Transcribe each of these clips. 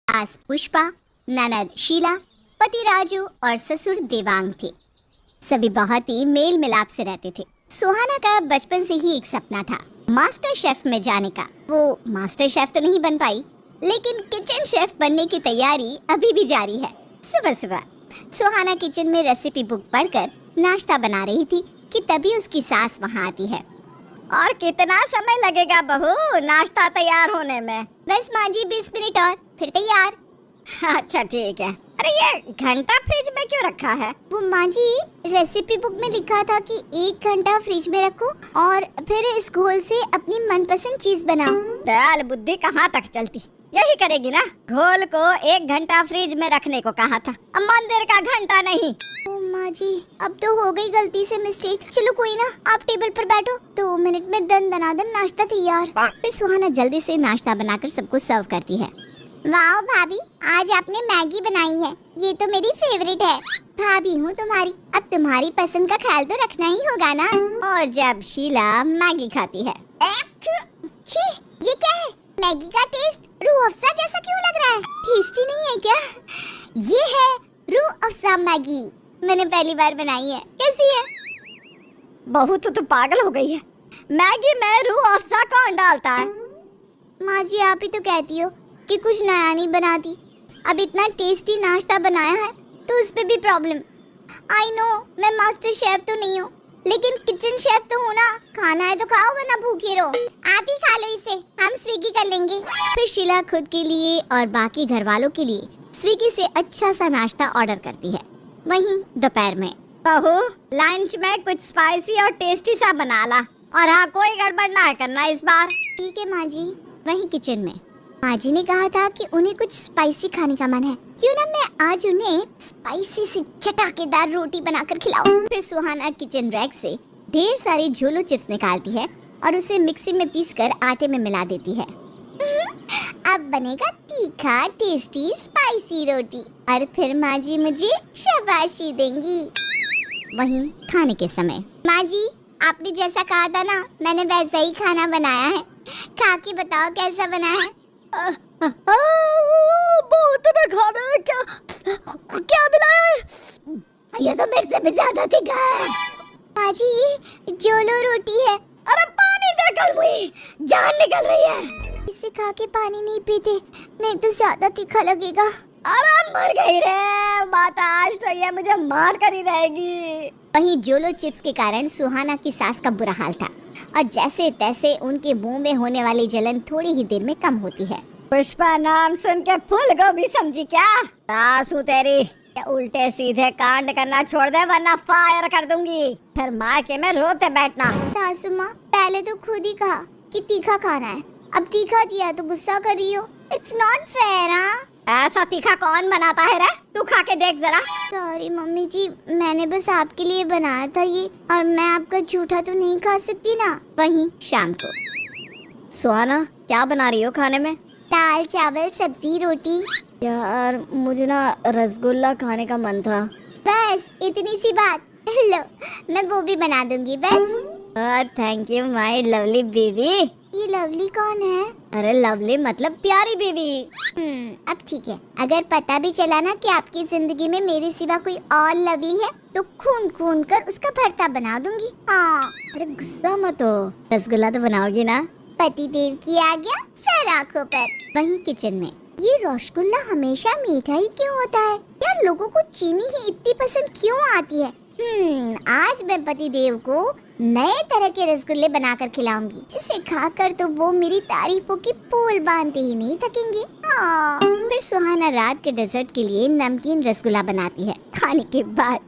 सास पुष्पा, ननद शीला, पति राजू और ससुर देवांग थे। सभी बहुत ही मेल मिलाप से रहते थे। सुहाना का बचपन से ही एक सपना था मास्टर शेफ में जाने का। वो मास्टर शेफ तो नहीं बन पाई, लेकिन किचन शेफ बनने की तैयारी अभी भी जारी है। सुबह सुबह सुहाना किचन में रेसिपी बुक पढ़कर नाश्ता बना रही थी कि तभी उसकी सास वहाँ आती है। और कितना समय लगेगा बहू नाश्ता तैयार होने में? बस माँ जी 20 मिनट और फिर तैयार। अच्छा ठीक है। अरे ये घंटा फ्रिज में क्यों रखा है? वो माँ जी रेसिपी बुक में लिखा था कि 1 घंटा फ्रिज में रखो और फिर इस घोल से अपनी मनपसंद चीज बनाओ। दयाल बुद्धि कहाँ तक चलती, यही करेगी ना। घोल को 1 घंटा फ्रिज में रखने को कहा था, मंदिर का घंटा नहीं। ओ माँ जी अब तो हो गई गलती से मिस्टेक। चलो कोई ना, आप टेबल पर बैठो, 2 मिनट में दनादन नाश्ता तैयार। फिर सुहाना जल्दी से नाश्ता बनाकर सबको सर्व करती है। वाह भाभी, आज आपने मैगी बनाई है, ये तो मेरी फेवरेट है। भाभी हूँ तुम्हारी, अब तुम्हारी पसंद का ख्याल तो रखना ही होगा ना। और जब शीला मैगी खाती है, छी ये क्या है? मैगी का टेस्ट रूह अफ़ज़ा जैसा क्यों लग रहा है? टेस्टी नहीं है क्या? ये है रूह अफ़ज़ा मैगी, मैंने पहली बार बनाई है। कैसी है? बहू तो पागल हो गई है, मैगी में रूह अफ़ज़ा कौन डालता है? माँ जी आप ही तो कहती हो कि कुछ नया नहीं बनाती। अब इतना टेस्टी नाश्ता बनाया है तो उस पे भी प्रॉब्लम। आई नो मैं मास्टर शेफ तो नहीं हूँ, लेकिन किचन शेफ तो हूँ ना। खाना है तो खाओ वरना भूखे रहो। आप ही खा लो इसे, हम स्विगी कर लेंगे। फिर शीला खुद के लिए और बाकी घर वालों के लिए स्विगी से अच्छा सा नाश्ता ऑर्डर करती है। वहीं दोपहर में, बहू लंच में कुछ स्पाइसी और टेस्टी सा बना ला, और हाँ कोई गड़बड़ ना करना इस बार। ठीक है माँ जी। वहीं किचन में माँ जी ने कहा था कि उन्हें कुछ स्पाइसी खाने का मन है, क्यों ना मैं आज उन्हें स्पाइसी सी चटाकेदार रोटी बनाकर खिलाऊं। फिर सुहाना किचन रैक से ढेर सारी झोलो चिप्स निकालती है और उसे मिक्सी में पीसकर आटे में मिला देती है। अब बनेगा तीखा टेस्टी स्पाइसी रोटी, और फिर माँ जी मुझे शाबाशी देंगी। वहीं खाने के समय, माँ जी आपने जैसा कहा था ना, मैंने वैसा ही खाना बनाया है, खा के बताओ कैसा बना है। बहुत में खाना है, क्या मिलाया है? ये तो मेरे से भी ज्यादा तीखा है। माँ जी ये जोलो रोटी है। अरे पानी देकर मुझे जान निकल रही है। इसे खा के पानी नहीं पीते, नहीं तो ज्यादा तीखा लगेगा। अरे मर गई रे माता, आज तो ये मुझे मार कर ही रहेगी। वहीं जोलो चिप्स के कारण सुहाना की सास का बुरा हाल था, और जैसे तैसे उनके मुंह में होने वाली जलन थोड़ी ही देर में कम होती है। पुष्पा नाम सुन के फूल गोभी समझी क्या? सासू तेरी उल्टे सीधे कांड करना छोड़ दे वरना फायर कर दूंगी। फिर मायके में रोते बैठना। सासू माँ पहले तो खुद ही कहा कि तीखा खाना है, अब तीखा दिया तो गुस्सा कर रही हो। It's not fair. ऐसा तीखा कौन बनाता है रे? तू खा के देख जरा। सॉरी मम्मी जी, मैंने बस आपके लिए बनाया था ये, और मैं आपका झूठा तो नहीं खा सकती ना। वहीं शाम को, सुहाना क्या बना रही हो खाने में? दाल चावल सब्जी रोटी। यार मुझे ना रसगुल्ला खाने का मन था। बस इतनी सी बात? लो मैं वो भी बना दूंगी बस। Thank you my lovely baby. ये लवली कौन है? अरे लवली मतलब प्यारी बेबी। अब ठीक है, अगर पता भी चला ना कि आपकी जिंदगी में मेरे सिवा कोई और लवली है तो खून खून कर उसका भरता बना दूंगी। हाँ अरे गुस्सा मत हो, रसगुल्ला तो बनाओगी ना? पति देव की आज्ञा सर आंखों पर। वहीं किचन में, ये रसगुल्ला हमेशा मीठा ही क्यों होता है यार? लोगों को चीनी ही इतनी पसंद क्यों आती है? आज मैं पति देव को नए तरह के रसगुल्ले बनाकर खिलाऊंगी, जिसे खाकर तो वो मेरी तारीफों की पोल बांधते ही नहीं थकेंगे। फिर सुहाना रात के डेजर्ट के लिए नमकीन रसगुल्ला बनाती है। खाने के बाद,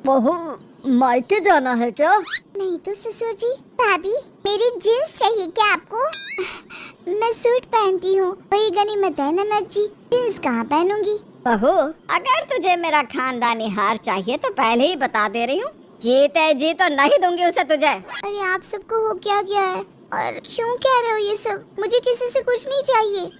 बहू मायके जाना है क्या? नहीं तो ससुर जी। भाभी मेरी जीन्स चाहिए क्या आपको? मैं सूट पहनती हूँ, वही गनीमत है ननद जी, जीन्स कहाँ पहनूंगी। बहू अगर तुझे मेरा खानदानी हार चाहिए तो पहले ही बता दे रही हूँ, जीते जी तो नहीं दूंगी उसे तुझे। अरे आप सबको हो क्या गया है, और क्यों कह रहे हो ये सब? मुझे किसी से कुछ नहीं चाहिए।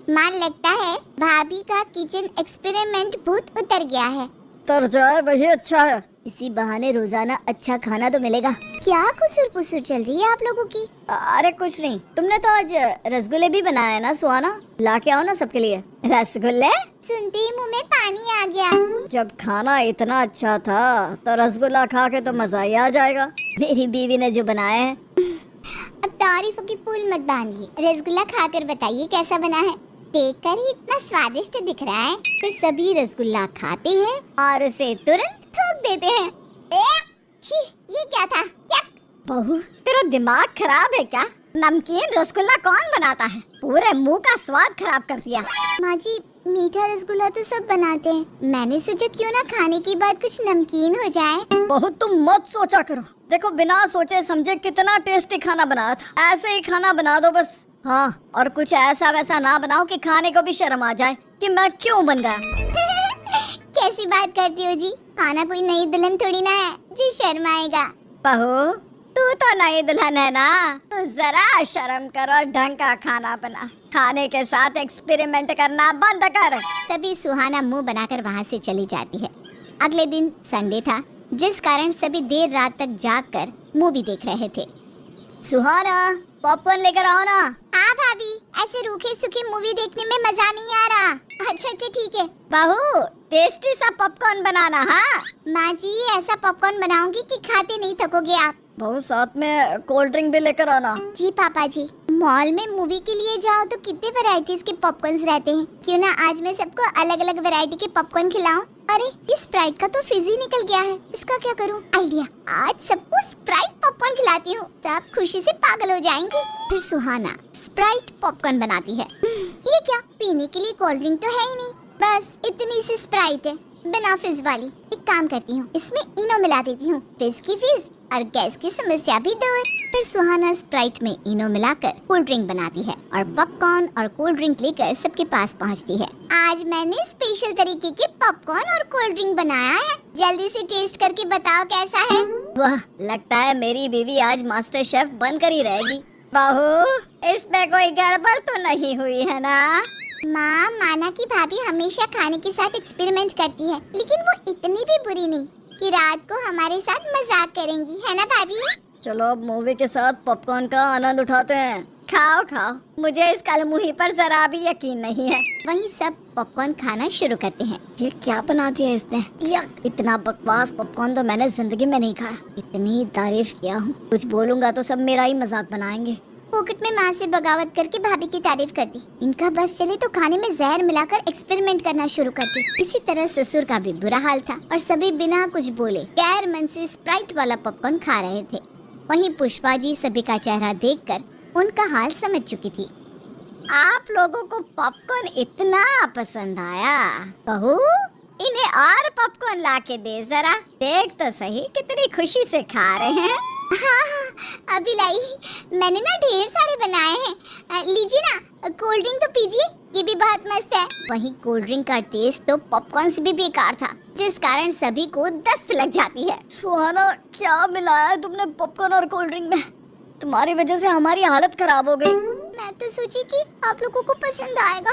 मान लगता है भाभी का किचन एक्सपेरिमेंट भूत उतर गया है। उतर जाए वही अच्छा है, इसी बहाने रोजाना अच्छा खाना तो मिलेगा। क्या कुसुर पुसुर चल रही है आप लोगों की? अरे कुछ नहीं, तुमने तो आज रसगुल्ले भी बनाए ना सुहाना, ला के आओ ना सबके लिए। रसगुल्ले? सुनते ही मुंह में पानी आ गया। जब खाना इतना अच्छा था तो रसगुल्ला खा के तो मजा ही आ जाएगा। मेरी बीवी ने जो बनाया है। अब तारीफों की पुल मत बांधिए, रसगुल्ला खाकर बताइए कैसा बना है। देखकर ही इतना स्वादिष्ट दिख रहा है। फिर सभी रसगुल्ला खाते हैं और उसे तुरंत थूक देते हैं। छी, ये क्या था? क्या? बहू, तेरा दिमाग खराब है क्या? नमकीन रसगुल्ला कौन बनाता है? पूरे मुंह का स्वाद खराब कर दिया। माँ जी, मीठा रसगुल्ला तो सब बनाते हैं, मैंने सोचा क्यों ना खाने के बाद कुछ नमकीन हो जाए। बहुत तुम मत सोचा करो। देखो, बिना सोचे समझे कितना टेस्टी खाना बनाया था। ऐसे ही खाना बना दो बस। हाँ, और कुछ ऐसा वैसा ना बनाओ कि खाने को भी शर्म आ जाए कि मैं क्यों बन गया। कैसी बात करती हो जी? खाना कोई नई दुल्हन थोड़ी ना है जी शर्म आएगा। बहू, तू तो नई दुल्हन है ना, तो जरा शर्म कर और ढंग का खाना बना। खाने के साथ एक्सपेरिमेंट करना बंद कर। तभी सुहाना मुंह बनाकर वहाँ से चली जाती है। अगले दिन संडे था, जिस कारण सभी देर रात तक जागकर मूवी देख रहे थे। सुहाना, पॉपकॉर्न लेकर आओ ना। हाँ भाभी, ऐसे रूखे सूखे मूवी देखने में मजा नहीं आ रहा। अच्छा अच्छा ठीक है। बहू, टेस्टी सा पॉपकॉर्न बनाना। हाँ माँ जी, ऐसा पॉपकॉर्न बनाऊंगी कि खाते नहीं थकोगे आप। बहू, साथ में कोल्ड ड्रिंक भी लेकर आना। जी पापा जी। मॉल में मूवी के लिए जाओ तो कितने वैरायटीज के पॉपकॉर्न्स रहते हैं, क्यों ना आज मैं सबको अलग अलग वैरायटी के पॉपकॉर्न खिलाऊं। अरे, इस स्प्राइट का तो फिज ही निकल गया है, इसका क्या करूं? आइडिया, आज सबको स्प्राइट पॉपकॉर्न खिलाती हूँ, सब खुशी से पागल हो जाएंगे। फिर सुहाना स्प्राइट पॉपकॉर्न बनाती है। ये क्या, पीने के लिए कोल्ड ड्रिंक तो है ही नहीं, बस इतनी सी स्प्राइट है बिना फिज वाली। एक काम करती हूँ, इसमें इनो मिला देती हूँ, फिज की फिज और गैस की समस्या भी दूर। फिर सुहाना स्प्राइट में इनो मिलाकर कोल्ड ड्रिंक बनाती है और पॉपकॉर्न और कोल्ड ड्रिंक लेकर सबके पास पहुंचती है। आज मैंने स्पेशल तरीके के पॉपकॉर्न और कोल्ड ड्रिंक बनाया है, जल्दी से टेस्ट करके बताओ कैसा है। वाह, लगता है मेरी बीवी आज मास्टर शेफ बनकर ही रहेगी। बहू, इसमें कोई गड़बड़ तो नहीं हुई है ना? माँ, माना कि भाभी हमेशा खाने के साथ एक्सपेरिमेंट करती है, लेकिन वो इतनी भी बुरी नहीं कि रात को हमारे साथ मजाक करेंगी, है ना भाभी? चलो अब मूवी के साथ पॉपकॉर्न का आनंद उठाते हैं। खाओ खाओ, मुझे इस कालमुही पर जरा भी यकीन नहीं है। वहीं सब पॉपकॉर्न खाना शुरू करते हैं। ये क्या बना दिया इसने? इतना बकवास पॉपकॉर्न तो मैंने जिंदगी में नहीं खाया। इतनी तारीफ किया हूँ, कुछ बोलूंगा तो सब मेरा ही मजाक बनाएंगे। पॉकेट में माँ से बगावत करके भाभी की तारीफ करती। इनका बस चले तो खाने में जहर मिलाकर एक्सपेरिमेंट करना शुरू करती। इसी तरह ससुर का भी बुरा हाल था और सभी बिना कुछ बोले गैर मन से स्प्राइट वाला पॉपकॉर्न खा रहे थे। वहीं पुष्पा जी सभी का चेहरा देखकर उनका हाल समझ चुकी थी। आप लोगों को पॉपकॉर्न इतना पसंद आया, बहू इन्हें और पॉपकॉर्न ला के दे जरा, देख तो सही कितनी खुशी से खा रहे हैं। हाँ, अभी लाई, मैंने ना ढेर सारे बनाए हैं, लीजिए ना, कोल्ड ड्रिंक तो पीजिए, ये भी बहुत मस्त है। वहीं कोल्ड ड्रिंक का टेस्ट तो पॉपकॉर्न से भी बेकार था, जिस कारण सभी को दस्त लग जाती है। सुहाना, क्या मिलाया है तुमने पॉपकॉर्न और कोल्ड ड्रिंक में? तुम्हारी वजह से हमारी हालत खराब हो गई। मैं तो सोची कि आप लोगों को पसंद आएगा,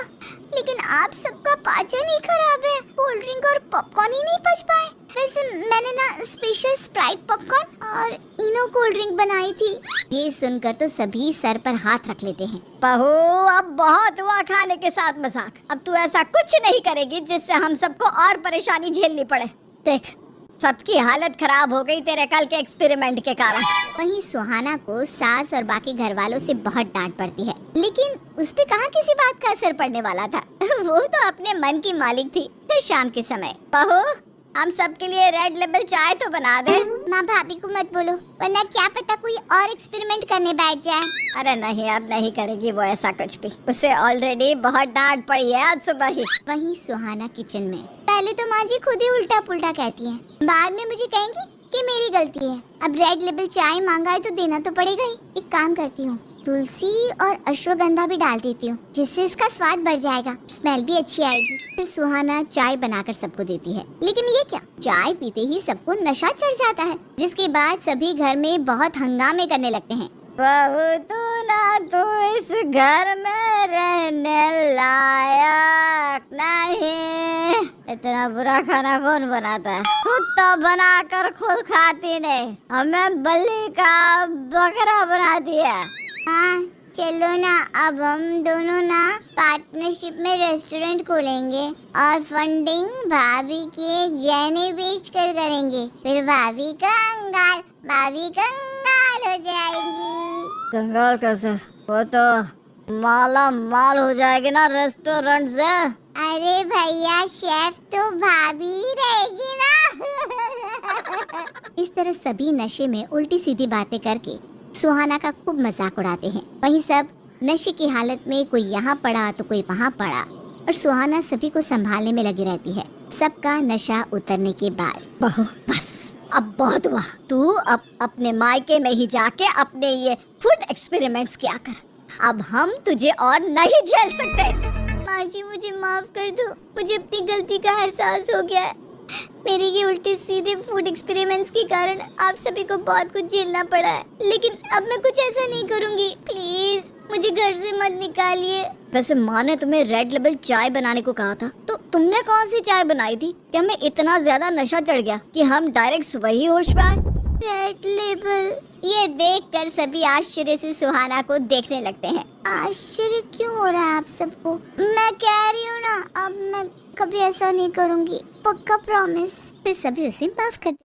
लेकिन आप सबका पाचन ही खराब है, कोल्ड ड्रिंक और पॉपकॉर्न ही नहीं पच पाए। वैसे मैंने ना स्पेशल स्प्राइट पॉपकॉर्न और इनो कोल्ड ड्रिंक बनाई थी। ये सुनकर तो सभी सर पर हाथ रख लेते हैं। बहू, अब बहुत हुआ खाने के साथ मजाक, अब तू ऐसा कुछ नहीं करेगी जिससे हम सबको और परेशानी झेलनी पड़े। देख, सबकी हालत खराब हो गई तेरे कल के एक्सपेरिमेंट के कारण। वहीं सुहाना को सास और बाकी घर वालों से बहुत डांट पड़ती है, लेकिन उस पे कहाँ किसी बात का असर पड़ने वाला था। वो तो अपने मन की मालिक थी। फिर शाम के समय, बहू हम सबके लिए रेड लेबल चाय तो बना दे। माँ, भाभी को मत बोलो, वरना क्या पता कोई और एक्सपेरिमेंट करने बैठ जाए। अरे नहीं, अब नहीं करेगी वो ऐसा कुछ भी, उसे ऑलरेडी बहुत डांट पड़ी है आज सुबह ही। वहीं सुहाना किचन में, पहले तो माँ जी खुद ही उल्टा पुल्टा कहती हैं, बाद में मुझे कहेंगी कि मेरी गलती है। अब रेड लेबल चाय मांगा है तो देना तो पड़ेगा ही। एक काम करती हूँ, तुलसी और अश्वगंधा भी डाल देती हूँ, जिससे इसका स्वाद बढ़ जाएगा, स्मेल भी अच्छी आएगी। फिर सुहाना चाय बनाकर सबको देती है, लेकिन ये क्या, चाय पीते ही सबको नशा चढ़ जाता है, जिसके बाद सभी घर में बहुत हंगामे करने लगते हैं। बहू, तू ना तो इस घर में रहने लायक नहीं। इतना बुरा खाना कौन बनाता है? खुद तो बनाकर खुद खाती नहीं, हमें बलि का बकरा बना दिया। हाँ, चलो ना, अब हम दोनों ना पार्टनरशिप में रेस्टोरेंट खोलेंगे और फंडिंग भाभी के गहने बेच कर करेंगे। फिर भाभी कंगाल हो जाएगी। कंगाल कैसे? वो तो माला माल हो जाएगी ना रेस्टोरेंट से। अरे भैया, शेफ तो भाभी ही रहेगी ना। इस तरह सभी नशे में उल्टी सीधी बातें करके सुहाना का खूब मजाक उड़ाते हैं। वहीं सब नशे की हालत में कोई यहाँ पड़ा तो कोई वहाँ पड़ा और सुहाना सभी को संभालने में लगी रहती है। सबका नशा उतरने के बाद बहू बस अब बहुत हुआ। तू अब अपने मायके में ही जाके अपने ये फूड एक्सपेरिमेंट्स किया कर। अब हम तुझे और नहीं झेल सकते। माँ जी, मुझे माफ कर दो। मुझे अपनी गलती का एहसास हो गया है। मेरे ये उल्टे सीधे फूड एक्सपेरिमेंट्स के कारण आप सभी को बहुत कुछ झेलना पड़ा है, लेकिन अब मैं कुछ ऐसा नहीं करूँगी। प्लीज मुझे घर से मत निकालिए। वैसे माँ ने तुम्हें रेड लेबल चाय बनाने को कहा था, तो तुमने कौन सी चाय बनाई थी? क्या हमें इतना ज्यादा नशा चढ़ गया कि हम डायरेक्ट सुबह ही होश में आए? रेड लेबल, ये देखकर सभी आश्चर्य से सुहाना को देखने लगते हैं। आश्चर्य क्यों हो रहा है आप सबको? मैं कह रही हूँ ना, अब मैं कभी ऐसा नहीं करूँगी, पक्का प्रॉमिस। फिर सभी उसे माफ कर